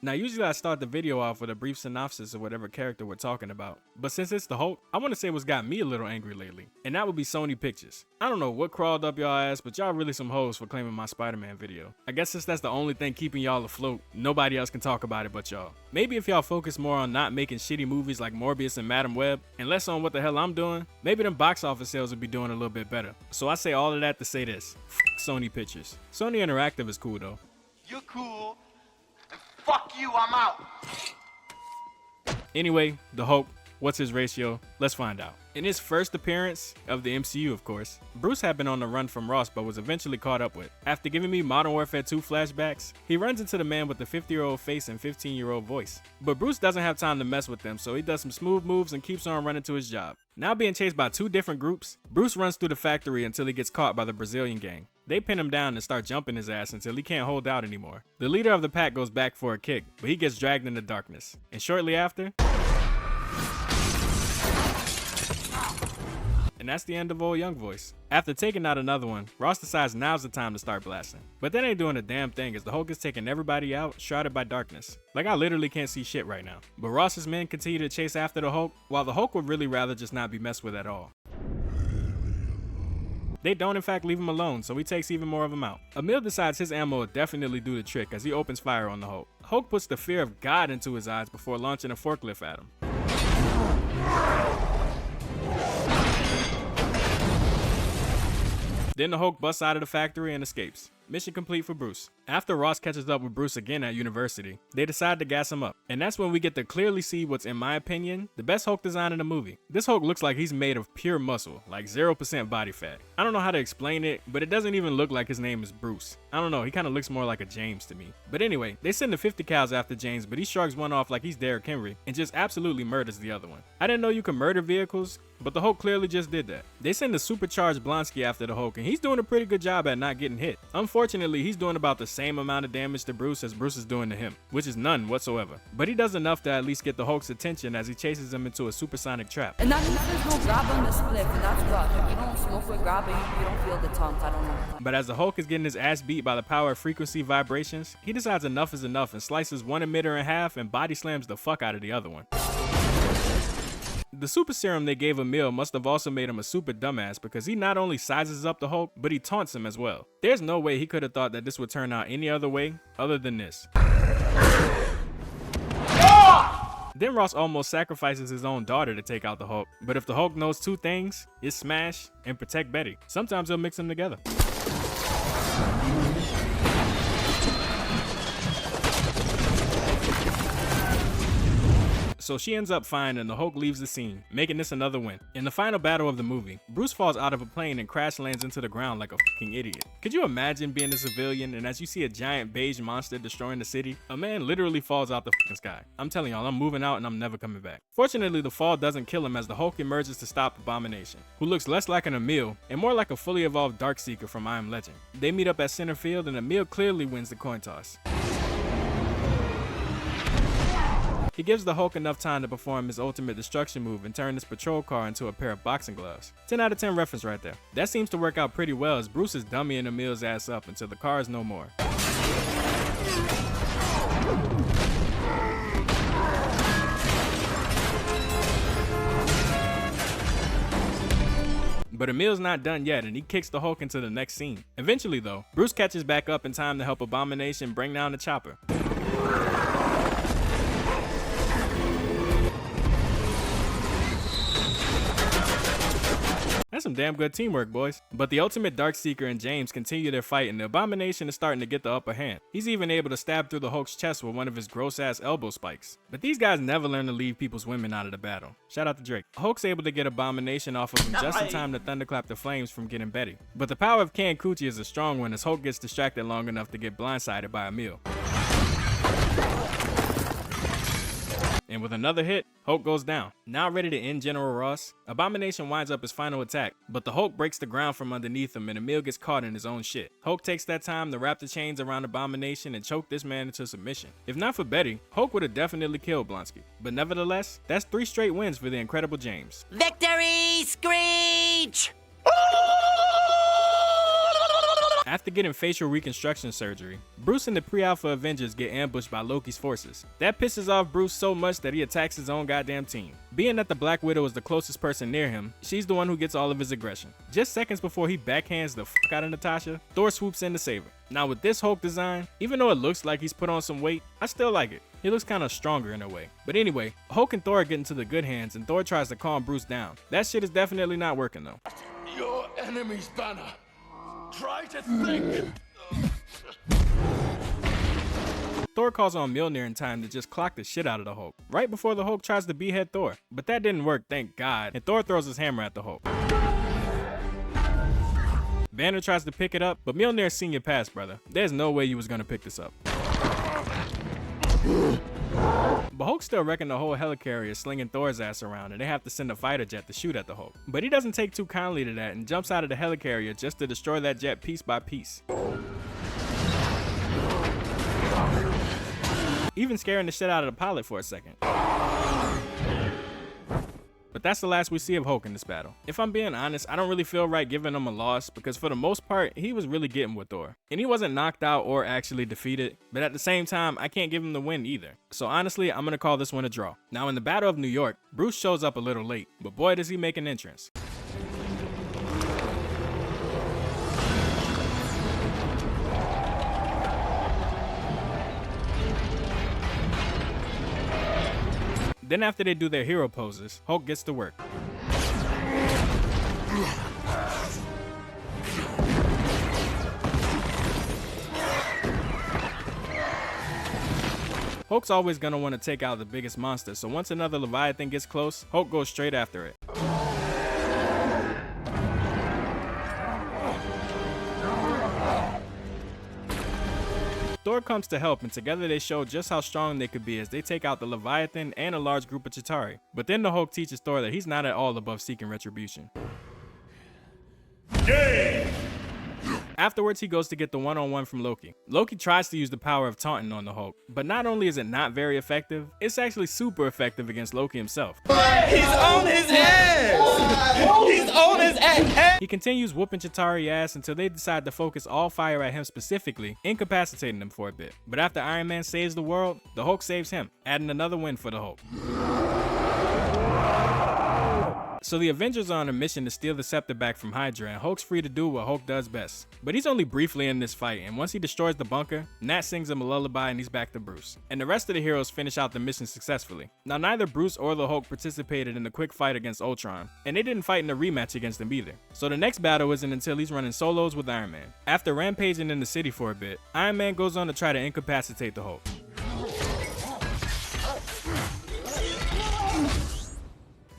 Now usually I start the video off with a brief synopsis of whatever character we're talking about, but since it's the Hulk, I want to say what's got me a little angry lately, and that would be Sony Pictures. I don't know what crawled up y'all ass, but y'all really some hoes for claiming my Spider-Man video. I guess since that's the only thing keeping y'all afloat, nobody else can talk about it but y'all. Maybe if y'all focus more on not making shitty movies like Morbius and Madam Web, and less on what the hell I'm doing, maybe them box office sales would be doing a little bit better. So I say all of that to say this: Sony Pictures. Sony Interactive is cool though. You're cool, and fuck you, I'm out. Anyway, the Hulk, what's his ratio? Let's find out. In his first appearance of the MCU, of course, Bruce had been on the run from Ross but was eventually caught up with. After giving me Modern Warfare 2 flashbacks, he runs into the man with the 50-year-old face and 15-year-old voice. But Bruce doesn't have time to mess with them, so he does some smooth moves and keeps on running to his job. Now being chased by two different groups, Bruce runs through the factory until he gets caught by the Brazilian gang. They pin him down and start jumping his ass until he can't hold out anymore. The leader of the pack goes back for a kick, but he gets dragged into darkness. And shortly after, and that's the end of old Young Voice. After taking out another one, Ross decides now's the time to start blasting. But that ain't doing a damn thing as the Hulk is taking everybody out, shrouded by darkness. Like I literally can't see shit right now. But Ross's men continue to chase after the Hulk, while the Hulk would really rather just not be messed with at all. They don't in fact leave him alone, so he takes even more of them out. Emil decides his ammo will definitely do the trick as he opens fire on the Hulk. Hulk puts the fear of God into his eyes before launching a forklift at him. Then the Hulk busts out of the factory and escapes. Mission complete for Bruce. After Ross catches up with Bruce again at university, they decide to gas him up. And that's when we get to clearly see what's, in my opinion, the best Hulk design in the movie. This Hulk looks like he's made of pure muscle, like 0% body fat. I don't know how to explain it, but it doesn't even look like his name is Bruce. I don't know, he kind of looks more like a James to me. But anyway, they send the 50 cals after James, but he shrugs one off like he's Derrick Henry and just absolutely murders the other one. I didn't know you could murder vehicles, but the Hulk clearly just did that. They send the supercharged Blonsky after the Hulk, and he's doing a pretty good job at not getting hit. Unfortunately, he's doing about the same amount of damage to Bruce as Bruce is doing to him, which is none whatsoever. But he does enough to at least get the Hulk's attention as he chases him into a supersonic trap. And that means there's no grab on the split, and that's rough. If you don't smoke with grabbing, you don't feel the taunt, I don't know. But as the Hulk is getting his ass beat by the power of frequency vibrations, he decides enough is enough and slices one emitter in half and body slams the fuck out of the other one. The super serum they gave Emil must have also made him a super dumbass because he not only sizes up the Hulk, but he taunts him as well. There's no way he could have thought that this would turn out any other way other than this. Then Ross almost sacrifices his own daughter to take out the Hulk, but if the Hulk knows two things, it's smash and protect Betty. Sometimes he'll mix them together. So she ends up fine and the Hulk leaves the scene, making this another win. In the final battle of the movie, Bruce falls out of a plane and crash lands into the ground like a fucking idiot. Could you imagine being a civilian and as you see a giant beige monster destroying the city, a man literally falls out the fucking sky? I'm telling y'all, I'm moving out and I'm never coming back. Fortunately, the fall doesn't kill him as the Hulk emerges to stop Abomination, who looks less like an Emil and more like a fully evolved Darkseeker from I Am Legend. They meet up at center field and Emil clearly wins the coin toss. He gives the Hulk enough time to perform his ultimate destruction move and turn his patrol car into a pair of boxing gloves. 10 out of 10 reference right there. That seems to work out pretty well as Bruce is dummying Emil's ass up until the car is no more. But Emil's not done yet and he kicks the Hulk into the next scene. Eventually though, Bruce catches back up in time to help Abomination bring down the chopper. That's some damn good teamwork, boys. But the ultimate Darkseeker and James continue their fight and the Abomination is starting to get the upper hand. He's even able to stab through the Hulk's chest with one of his gross-ass elbow spikes. But these guys never learn to leave people's women out of the battle. Shout out to Drake. Hulk's able to get Abomination off of him just in time to thunderclap the flames from getting Betty. But the power of canned coochie is a strong one as Hulk gets distracted long enough to get blindsided by Emil. And with another hit, Hulk goes down. Now ready to end General Ross, Abomination winds up his final attack, but the Hulk breaks the ground from underneath him and Emil gets caught in his own shit. Hulk takes that time to wrap the chains around Abomination and choke this man into submission. If not for Betty, Hulk would have definitely killed Blonsky. But nevertheless, that's 3 straight wins for the Incredible James. Victory Screech! After getting facial reconstruction surgery, Bruce and the pre-alpha Avengers get ambushed by Loki's forces. That pisses off Bruce so much that he attacks his own goddamn team. Being that the Black Widow is the closest person near him, she's the one who gets all of his aggression. Just seconds before he backhands the fuck out of Natasha, Thor swoops in to save her. Now with this Hulk design, even though it looks like he's put on some weight, I still like it. He looks kinda stronger in a way. But anyway, Hulk and Thor get into the good hands and Thor tries to calm Bruce down. That shit is definitely not working though. Your enemy's banner. Try to think. Thor calls on Mjolnir in time to just clock the shit out of the Hulk, right before the Hulk tries to behead Thor. But that didn't work, thank God, and Thor throws his hammer at the Hulk. Banner tries to pick it up, but Mjolnir's seen your pass, brother. There's no way you was gonna pick this up. But Hulk still reckon the whole helicarrier is slinging Thor's ass around and they have to send a fighter jet to shoot at the Hulk. But he doesn't take too kindly to that and jumps out of the helicarrier just to destroy that jet piece by piece. Even scaring the shit out of the pilot for a second. But that's the last we see of Hulk in this battle. If I'm being honest, I don't really feel right giving him a loss because for the most part, he was really getting with Thor. And he wasn't knocked out or actually defeated, but at the same time, I can't give him the win either. So honestly, I'm gonna call this one a draw. Now in the Battle of New York, Bruce shows up a little late, but boy does he make an entrance. Then after they do their hero poses, Hulk gets to work. Hulk's always gonna want to take out the biggest monster, so once another Leviathan gets close, Hulk goes straight after it. Thor comes to help and together they show just how strong they could be as they take out the Leviathan and a large group of Chitauri. But then the Hulk teaches Thor that he's not at all above seeking retribution. Game! Afterwards, he goes to get the one-on-one from Loki. Loki tries to use the power of taunting on the Hulk, but not only is it not very effective, it's actually super effective against Loki himself. He's on his ass! He's on his ass! He continues whooping Chitauri ass until they decide to focus all fire at him specifically, incapacitating him for a bit. But after Iron Man saves the world, the Hulk saves him, adding another win for the Hulk. So the Avengers are on a mission to steal the scepter back from Hydra and Hulk's free to do what Hulk does best. But he's only briefly in this fight and once he destroys the bunker, Nat sings him a lullaby and he's back to Bruce. And the rest of the heroes finish out the mission successfully. Now neither Bruce or the Hulk participated in the quick fight against Ultron, and they didn't fight in a rematch against him either. So the next battle isn't until he's running solos with Iron Man. After rampaging in the city for a bit, Iron Man goes on to try to incapacitate the Hulk.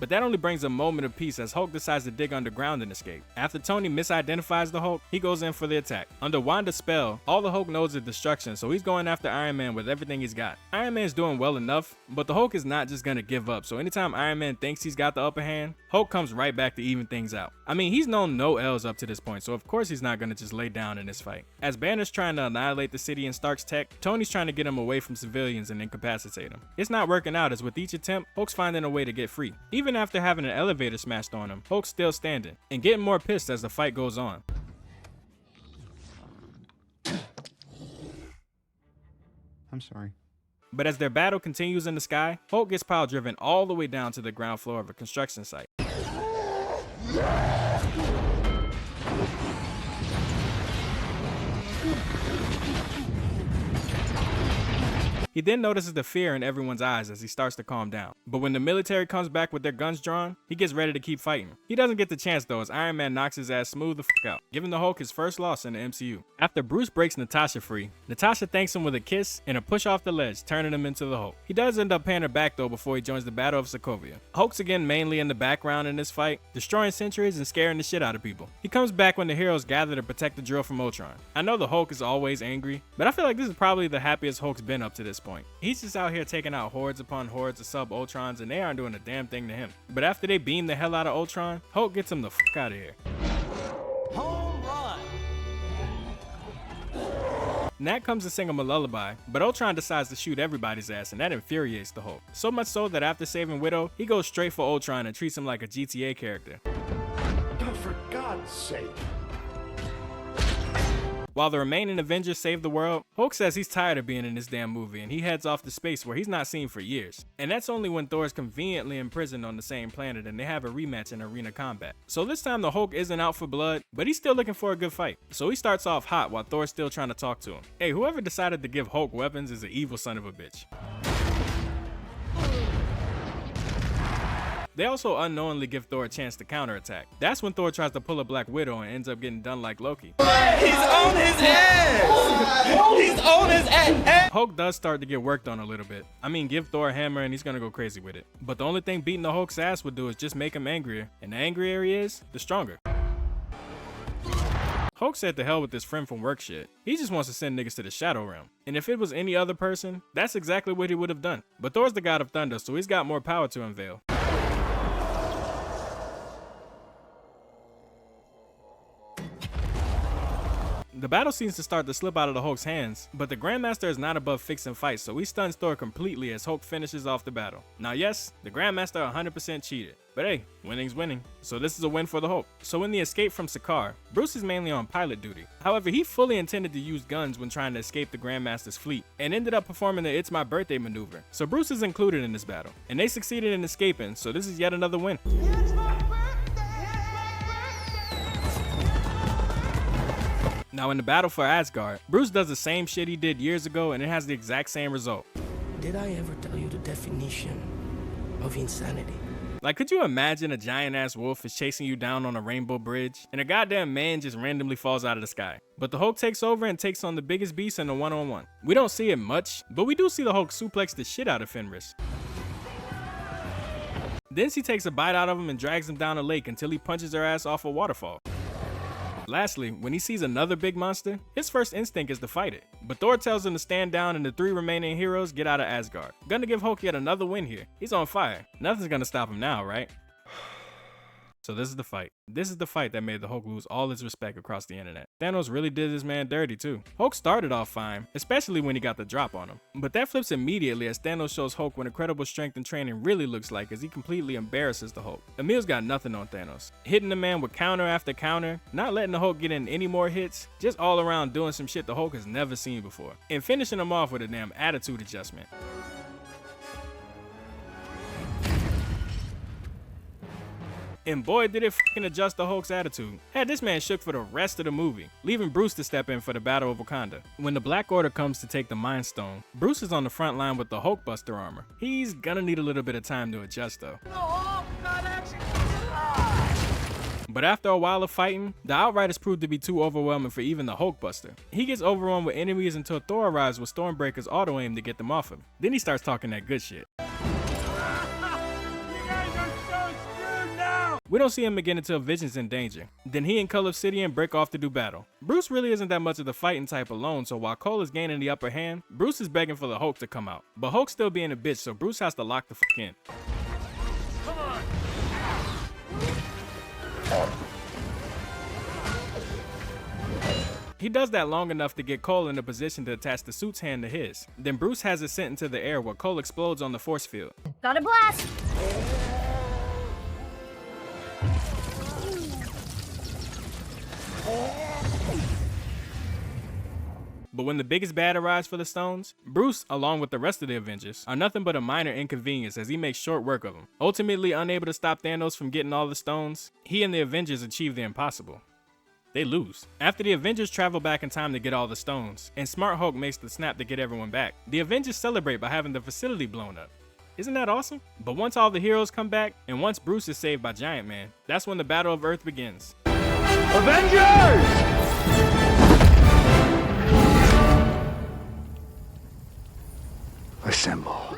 But that only brings a moment of peace as Hulk decides to dig underground and escape. After Tony misidentifies the Hulk, he goes in for the attack. Under Wanda's spell, all the Hulk knows is destruction, so he's going after Iron Man with everything he's got. Iron Man's doing well enough, but the Hulk is not just gonna give up, so anytime Iron Man thinks he's got the upper hand, Hulk comes right back to even things out. I mean, he's known no L's up to this point, so of course he's not gonna just lay down in this fight. As Banner's trying to annihilate the city in Stark's tech, Tony's trying to get him away from civilians and incapacitate him. It's not working out as with each attempt, Hulk's finding a way to get free. Even after having an elevator smashed on him, Hulk's still standing, and getting more pissed as the fight goes on. I'm sorry. But as their battle continues in the sky, Hulk gets pile driven all the way down to the ground floor of a construction site. He then notices the fear in everyone's eyes as he starts to calm down. But when the military comes back with their guns drawn, he gets ready to keep fighting. He doesn't get the chance though as Iron Man knocks his ass smooth the fuck out, giving the Hulk his first loss in the MCU. After Bruce breaks Natasha free, Natasha thanks him with a kiss and a push off the ledge, turning him into the Hulk. He does end up paying her back though before he joins the Battle of Sokovia. Hulk's again mainly in the background in this fight, destroying sentries and scaring the shit out of people. He comes back when the heroes gather to protect the drill from Ultron. I know the Hulk is always angry, but I feel like this is probably the happiest Hulk's been up to this point. He's just out here taking out hordes upon hordes of sub-Ultrons and they aren't doing a damn thing to him. But after they beam the hell out of Ultron, Hulk gets him the fuck out of here. Home run! Nat comes to sing him a lullaby, but Ultron decides to shoot everybody's ass and that infuriates the Hulk. So much so that after saving Widow, he goes straight for Ultron and treats him like a GTA character. Oh, for God's sake. While the remaining Avengers save the world, Hulk says he's tired of being in this damn movie and he heads off to space where he's not seen for years. And that's only when Thor's conveniently imprisoned on the same planet and they have a rematch in arena combat. So this time the Hulk isn't out for blood, but he's still looking for a good fight. So he starts off hot while Thor's still trying to talk to him. Hey, whoever decided to give Hulk weapons is an evil son of a bitch. They also unknowingly give Thor a chance to counterattack. That's when Thor tries to pull a Black Widow and ends up getting done like Loki. He's on his ass! He's on his ass! Hulk does start to get worked on a little bit. I mean, give Thor a hammer and he's gonna go crazy with it. But the only thing beating the Hulk's ass would do is just make him angrier. And the angrier he is, the stronger. Hulk said to hell with this friend from work shit. He just wants to send niggas to the Shadow Realm. And if it was any other person, that's exactly what he would have done. But Thor's the god of thunder, so he's got more power to unveil. The battle seems to start to slip out of the Hulk's hands, but the Grandmaster is not above fixing fights, so he stuns Thor completely as Hulk finishes off the battle. Now yes, the Grandmaster 100% cheated, but hey, winning's winning, so this is a win for the Hulk. So in the escape from Sakaar, Bruce is mainly on pilot duty. However, he fully intended to use guns when trying to escape the Grandmaster's fleet, and ended up performing the It's My Birthday maneuver. So Bruce is included in this battle, and they succeeded in escaping, so this is yet another win. Now in the battle for Asgard, Bruce does the same shit he did years ago and it has the exact same result. Did I ever tell you the definition of insanity? Like, could you imagine a giant ass wolf is chasing you down on a rainbow bridge and a goddamn man just randomly falls out of the sky? But the Hulk takes over and takes on the biggest beast in a one-on-one. We don't see it much, but we do see the Hulk suplex the shit out of Fenris. Then she takes a bite out of him and drags him down a lake until he punches her ass off a waterfall. Lastly, when he sees another big monster, his first instinct is to fight it. But Thor tells him to stand down and the 3 remaining heroes get out of Asgard. Gonna give Hulk yet another win here. He's on fire. Nothing's gonna stop him now, right? So this is the fight. This is the fight that made the Hulk lose all his respect across the internet. Thanos really did this man dirty too. Hulk started off fine, especially when he got the drop on him. But that flips immediately as Thanos shows Hulk what incredible strength and training really looks like as he completely embarrasses the Hulk. Emil's got nothing on Thanos. Hitting the man with counter after counter, not letting the Hulk get in any more hits, just all around doing some shit the Hulk has never seen before. And finishing him off with a damn attitude adjustment. And boy did it fucking adjust the Hulk's attitude. Had this man shook for the rest of the movie, leaving Bruce to step in for the Battle of Wakanda. When the Black Order comes to take the Mind Stone, Bruce is on the front line with the Hulkbuster armor. He's gonna need a little bit of time to adjust though. But after a while of fighting, the Outriders proved to be too overwhelming for even the Hulkbuster. He gets overrun with enemies until Thor arrives with Stormbreaker's auto-aim to get them off him. Then he starts talking that good shit. We don't see him again until Vision's in danger. Then he and Cull Obsidian break off to do battle. Bruce really isn't that much of the fighting type alone, so while Cole is gaining the upper hand, Bruce is begging for the Hulk to come out. But Hulk's still being a bitch, so Bruce has to lock the fuck in. Come on. He does that long enough to get Cole in a position to attach the suit's hand to his. Then Bruce has it sent into the air where Cole explodes on the force field. Got a blast! But when the biggest bad arrives for the stones, Bruce, along with the rest of the Avengers, are nothing but a minor inconvenience as he makes short work of them. Ultimately unable to stop Thanos from getting all the stones, he and the Avengers achieve the impossible. They lose. After the Avengers travel back in time to get all the stones, and Smart Hulk makes the snap to get everyone back, the Avengers celebrate by having the facility blown up. Isn't that awesome? But once all the heroes come back, and once Bruce is saved by Giant Man, that's when the Battle of Earth begins. Avengers! Assemble.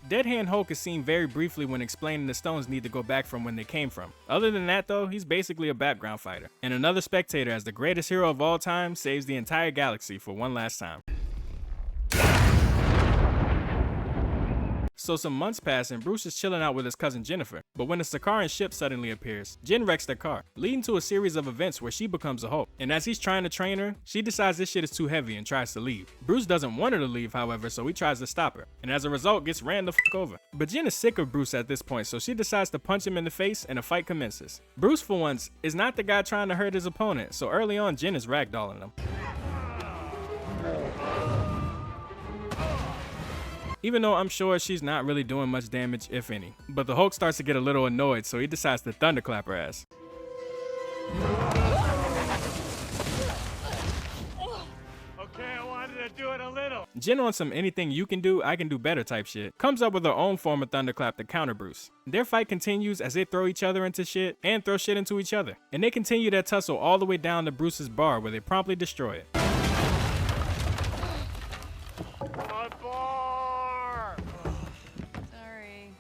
Dead Hand Hulk is seen very briefly when explaining the stones need to go back from when they came from. Other than that though, he's basically a background fighter. And another spectator as the greatest hero of all time saves the entire galaxy for one last time. So some months pass and Bruce is chilling out with his cousin Jennifer, but when a Sakaran ship suddenly appears, Jen wrecks their car, leading to a series of events where she becomes a Hulk. And as he's trying to train her, she decides this shit is too heavy and tries to leave. Bruce doesn't want her to leave, however, so he tries to stop her, and as a result gets ran the fuck over. But Jen is sick of Bruce at this point, so she decides to punch him in the face and a fight commences. Bruce, for once, is not the guy trying to hurt his opponent, so early on Jen is ragdolling him. Even though I'm sure she's not really doing much damage, if any. But the Hulk starts to get a little annoyed, so he decides to thunderclap her ass. Okay, I wanted to do it a little. Jen, on some anything you can do, I can do better type shit, comes up with her own form of thunderclap to counter Bruce. Their fight continues as they throw each other into shit and throw shit into each other. And they continue their tussle all the way down to Bruce's bar where they promptly destroy it. My bar! Sorry.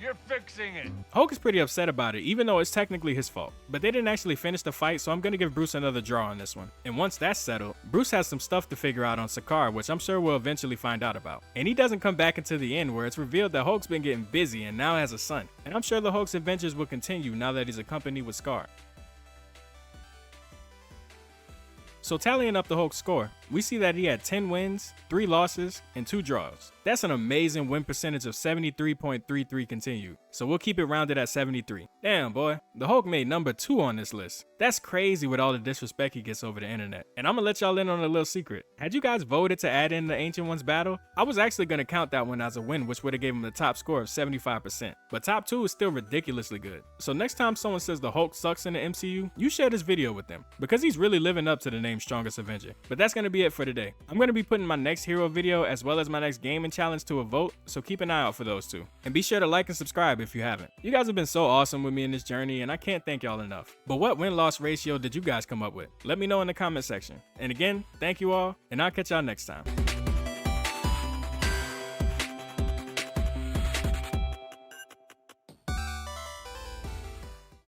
You're fixing it. Hulk is pretty upset about it, even though it's technically his fault. But they didn't actually finish the fight, so I'm gonna give Bruce another draw on this one. And once that's settled, Bruce has some stuff to figure out on Sakaar, which I'm sure we'll eventually find out about. And he doesn't come back until the end, where it's revealed that Hulk's been getting busy and now has a son. And I'm sure the Hulk's adventures will continue now that he's accompanied with Scar. So tallying up the Hulk's score, we see that he had 10 wins, 3 losses, and 2 draws. That's an amazing win percentage of 73.33 continued, so we'll keep it rounded at 73. Damn boy, the Hulk made number 2 on this list. That's crazy with all the disrespect he gets over the internet. And I'm gonna let y'all in on a little secret. Had you guys voted to add in the Ancient Ones battle, I was actually gonna count that one as a win, which would have gave him the top score of 75%. But top 2 is still ridiculously good. So next time someone says the Hulk sucks in the MCU, you share this video with them, because he's really living up to the name Strongest Avenger. But that's gonna be it for today. I'm gonna be putting my next hero video as well as my next gaming challenge to a vote, so keep an eye out for those two. And be sure to like and subscribe if you haven't. You guys have been so awesome with me in this journey, and I can't thank y'all enough. But what win-loss ratio did you guys come up with? Let me know in the comment section. And again, thank you all, and I'll catch y'all next time.